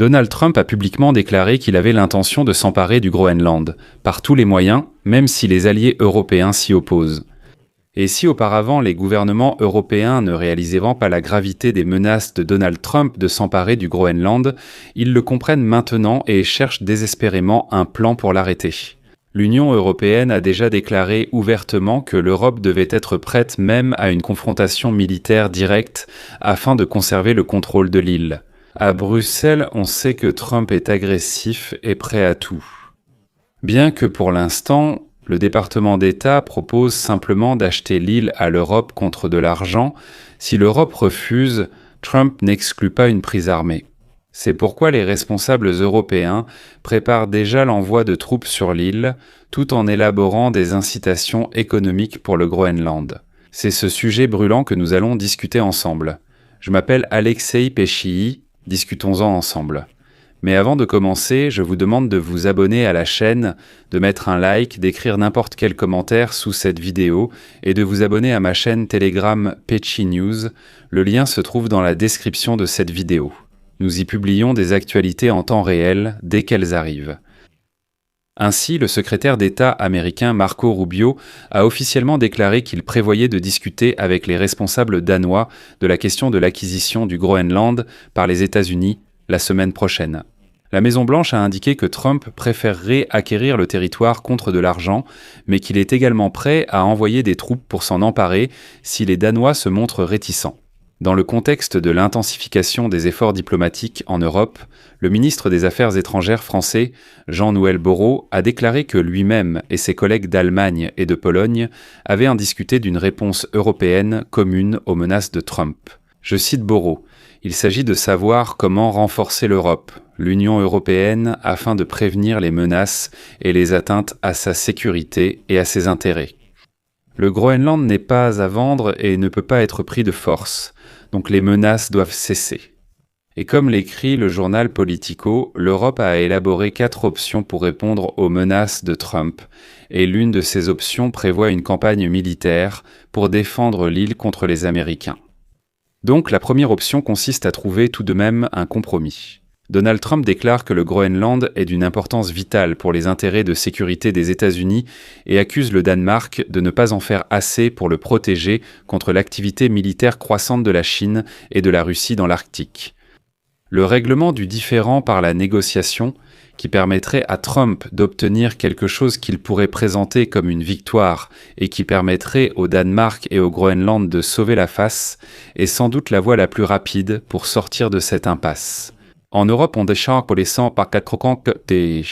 Donald Trump a publiquement déclaré qu'il avait l'intention de s'emparer du Groenland, par tous les moyens, même si les alliés européens s'y opposent. Et si auparavant les gouvernements européens ne réalisaient pas la gravité des menaces de Donald Trump de s'emparer du Groenland, ils le comprennent maintenant et cherchent désespérément un plan pour l'arrêter. L'Union européenne a déjà déclaré ouvertement que l'Europe devait être prête même à une confrontation militaire directe afin de conserver le contrôle de l'île. À Bruxelles, on sait que Trump est agressif et prêt à tout. Bien que pour l'instant, le département d'État propose simplement d'acheter l'île à l'Europe contre de l'argent. Si l'Europe refuse, Trump n'exclut pas une prise armée. C'est pourquoi les responsables européens préparent déjà l'envoi de troupes sur l'île, tout en élaborant des incitations économiques pour le Groenland. C'est ce sujet brûlant que nous allons discuter ensemble. Je m'appelle Alexei Peschiy, discutons-en ensemble. Mais avant de commencer, je vous demande de vous abonner à la chaîne, de mettre un like, d'écrire n'importe quel commentaire sous cette vidéo et de vous abonner à ma chaîne Telegram Peschiy News. Le lien se trouve dans la description de cette vidéo. Nous y publions des actualités en temps réel dès qu'elles arrivent. Ainsi, le secrétaire d'État américain Marco Rubio a officiellement déclaré qu'il prévoyait de discuter avec les responsables danois de la question de l'acquisition du Groenland par les États-Unis la semaine prochaine. La Maison-Blanche a indiqué que Trump préférerait acquérir le territoire contre de l'argent, mais qu'il est également prêt à envoyer des troupes pour s'en emparer si les Danois se montrent réticents. Dans le contexte de l'intensification des efforts diplomatiques en Europe, le ministre des Affaires étrangères français, Jean-Noël Borrot, a déclaré que lui-même et ses collègues d'Allemagne et de Pologne avaient discuté d'une réponse européenne commune aux menaces de Trump. Je cite Borrot. Il s'agit de savoir comment renforcer l'Europe, l'Union européenne, afin de prévenir les menaces et les atteintes à sa sécurité et à ses intérêts. Le Groenland n'est pas à vendre et ne peut pas être pris de force, donc les menaces doivent cesser. Et comme l'écrit le journal Politico, l'Europe a élaboré 4 options pour répondre aux menaces de Trump, et l'une de ces options prévoit une campagne militaire pour défendre l'île contre les Américains. Donc la première option consiste à trouver tout de même un compromis. Donald Trump déclare que le Groenland est d'une importance vitale pour les intérêts de sécurité des États-Unis et accuse le Danemark de ne pas en faire assez pour le protéger contre l'activité militaire croissante de la Chine et de la Russie dans l'Arctique. Le règlement du différend par la négociation, qui permettrait à Trump d'obtenir quelque chose qu'il pourrait présenter comme une victoire et qui permettrait au Danemark et au Groenland de sauver la face, est sans doute la voie la plus rapide pour sortir de cette impasse. En Europe, on décharge pour les 100 par 4 croquants des...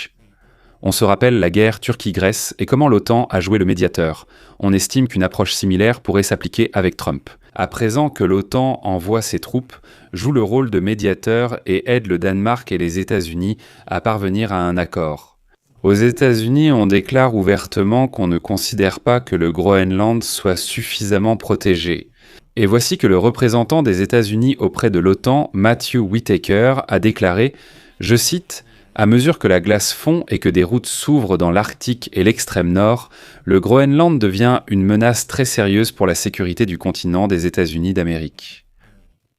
On se rappelle la guerre Turquie-Grèce et comment l'OTAN a joué le médiateur. On estime qu'une approche similaire pourrait s'appliquer avec Trump. À présent que l'OTAN envoie ses troupes, joue le rôle de médiateur et aide le Danemark et les États-Unis à parvenir à un accord. Aux États-Unis, on déclare ouvertement qu'on ne considère pas que le Groenland soit suffisamment protégé. Et voici que le représentant des États-Unis auprès de l'OTAN, Matthew Whitaker, a déclaré, je cite, « À mesure que la glace fond et que des routes s'ouvrent dans l'Arctique et l'extrême nord, le Groenland devient une menace très sérieuse pour la sécurité du continent des États-Unis d'Amérique. »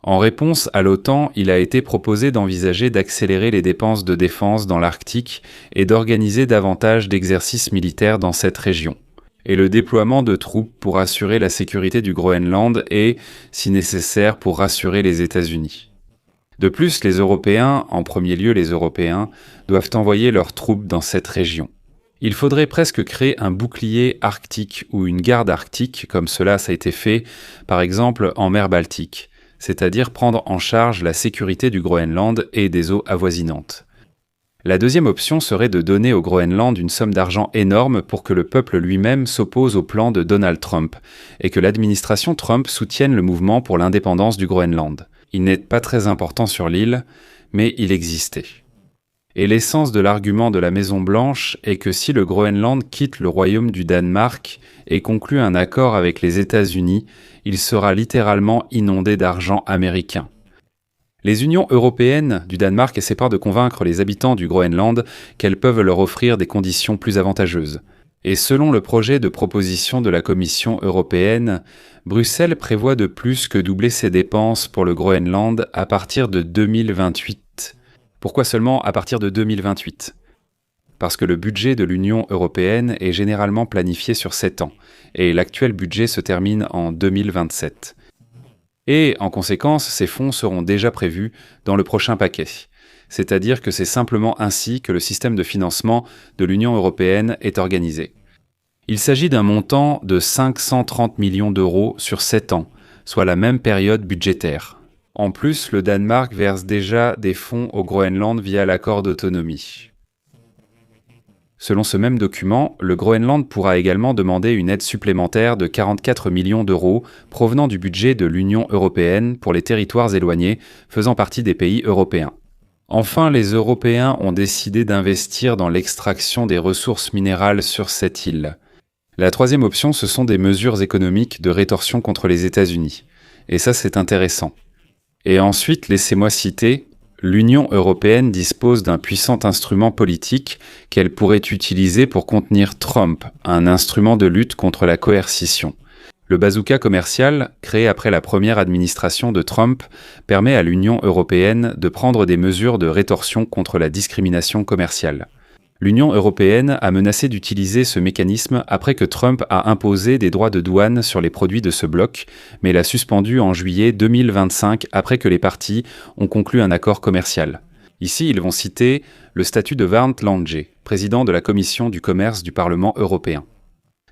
En réponse à l'OTAN, il a été proposé d'envisager d'accélérer les dépenses de défense dans l'Arctique et d'organiser davantage d'exercices militaires dans cette région. Et le déploiement de troupes pour assurer la sécurité du Groenland et, si nécessaire, pour rassurer les États-Unis. De plus, les Européens, en premier lieu les Européens, doivent envoyer leurs troupes dans cette région. Il faudrait presque créer un bouclier arctique ou une garde arctique, comme cela a été fait, par exemple, en mer Baltique, c'est-à-dire prendre en charge la sécurité du Groenland et des eaux avoisinantes. La deuxième option serait de donner au Groenland une somme d'argent énorme pour que le peuple lui-même s'oppose au plan de Donald Trump et que l'administration Trump soutienne le mouvement pour l'indépendance du Groenland. Il n'est pas très important sur l'île, mais il existait. Et l'essence de l'argument de la Maison-Blanche est que si le Groenland quitte le royaume du Danemark et conclut un accord avec les États-Unis, il sera littéralement inondé d'argent américain. Les unions européennes du Danemark essaient de convaincre les habitants du Groenland qu'elles peuvent leur offrir des conditions plus avantageuses. Et selon le projet de proposition de la Commission européenne, Bruxelles prévoit de plus que doubler ses dépenses pour le Groenland à partir de 2028. Pourquoi seulement à partir de 2028 ? Parce que le budget de l'Union européenne est généralement planifié sur 7 ans, et l'actuel budget se termine en 2027. Et, en conséquence, ces fonds seront déjà prévus dans le prochain paquet. C'est-à-dire que c'est simplement ainsi que le système de financement de l'Union européenne est organisé. Il s'agit d'un montant de 530 millions d'euros sur 7 ans, soit la même période budgétaire. En plus, le Danemark verse déjà des fonds au Groenland via l'accord d'autonomie. Selon ce même document, le Groenland pourra également demander une aide supplémentaire de 44 millions d'euros provenant du budget de l'Union européenne pour les territoires éloignés faisant partie des pays européens. Enfin, les Européens ont décidé d'investir dans l'extraction des ressources minérales sur cette île. La troisième option, ce sont des mesures économiques de rétorsion contre les États-Unis. Et ça, c'est intéressant. Et ensuite, laissez-moi citer: l'Union européenne dispose d'un puissant instrument politique qu'elle pourrait utiliser pour contenir Trump, un instrument de lutte contre la coercition. Le bazooka commercial, créé après la première administration de Trump, permet à l'Union européenne de prendre des mesures de rétorsion contre la discrimination commerciale. L'Union européenne a menacé d'utiliser ce mécanisme après que Trump a imposé des droits de douane sur les produits de ce bloc, mais l'a suspendu en juillet 2025 après que les parties ont conclu un accord commercial. Ici, ils vont citer le statut de Bernd Lange, président de la Commission du commerce du Parlement européen.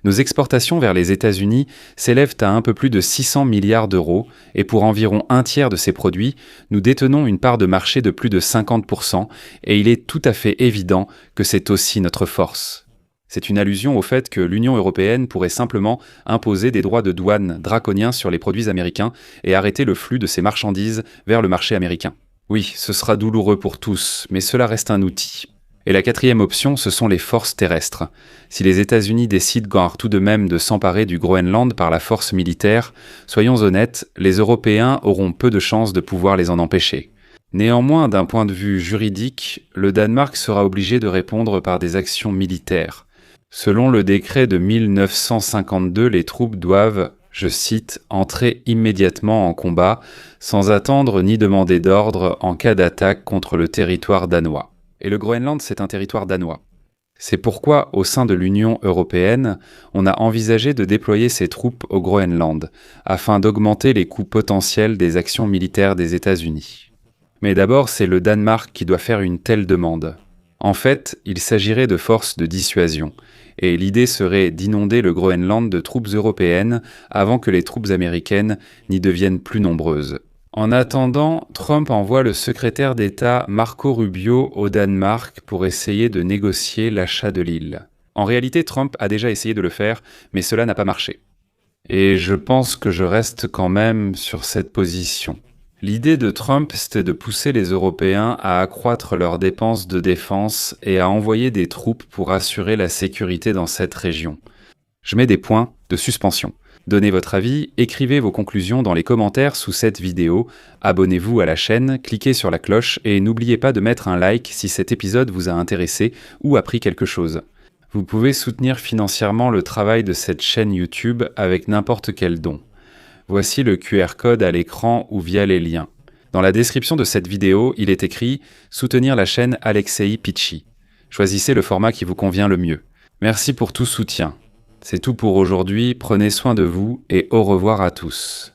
Nos exportations vers les États-Unis s'élèvent à un peu plus de 600 milliards d'euros et pour environ un tiers de ces produits, nous détenons une part de marché de plus de 50% et il est tout à fait évident que c'est aussi notre force. C'est une allusion au fait que l'Union européenne pourrait simplement imposer des droits de douane draconiens sur les produits américains et arrêter le flux de ces marchandises vers le marché américain. Oui, ce sera douloureux pour tous, mais cela reste un outil. Et la quatrième option, ce sont les forces terrestres. Si les États-Unis décident tout de même de s'emparer du Groenland par la force militaire, soyons honnêtes, les Européens auront peu de chances de pouvoir les en empêcher. Néanmoins, d'un point de vue juridique, le Danemark sera obligé de répondre par des actions militaires. Selon le décret de 1952, les troupes doivent, je cite, « entrer immédiatement en combat, sans attendre ni demander d'ordre en cas d'attaque contre le territoire danois ». Et le Groenland, c'est un territoire danois. C'est pourquoi, au sein de l'Union européenne, on a envisagé de déployer ces troupes au Groenland, afin d'augmenter les coûts potentiels des actions militaires des États-Unis. Mais d'abord, c'est le Danemark qui doit faire une telle demande. En fait, il s'agirait de forces de dissuasion, et l'idée serait d'inonder le Groenland de troupes européennes avant que les troupes américaines n'y deviennent plus nombreuses. En attendant, Trump envoie le secrétaire d'État Marco Rubio au Danemark pour essayer de négocier l'achat de l'île. En réalité, Trump a déjà essayé de le faire, mais cela n'a pas marché. Et je pense que je reste quand même sur cette position. L'idée de Trump, c'était de pousser les Européens à accroître leurs dépenses de défense et à envoyer des troupes pour assurer la sécurité dans cette région. Je mets des points de suspension. Donnez votre avis, écrivez vos conclusions dans les commentaires sous cette vidéo, abonnez-vous à la chaîne, cliquez sur la cloche et n'oubliez pas de mettre un like si cet épisode vous a intéressé ou appris quelque chose. Vous pouvez soutenir financièrement le travail de cette chaîne YouTube avec n'importe quel don. Voici le QR code à l'écran ou via les liens. Dans la description de cette vidéo, il est écrit « Soutenir la chaîne Alexei Pitchi ». Choisissez le format qui vous convient le mieux. Merci pour tout soutien. C'est tout pour aujourd'hui, prenez soin de vous et au revoir à tous.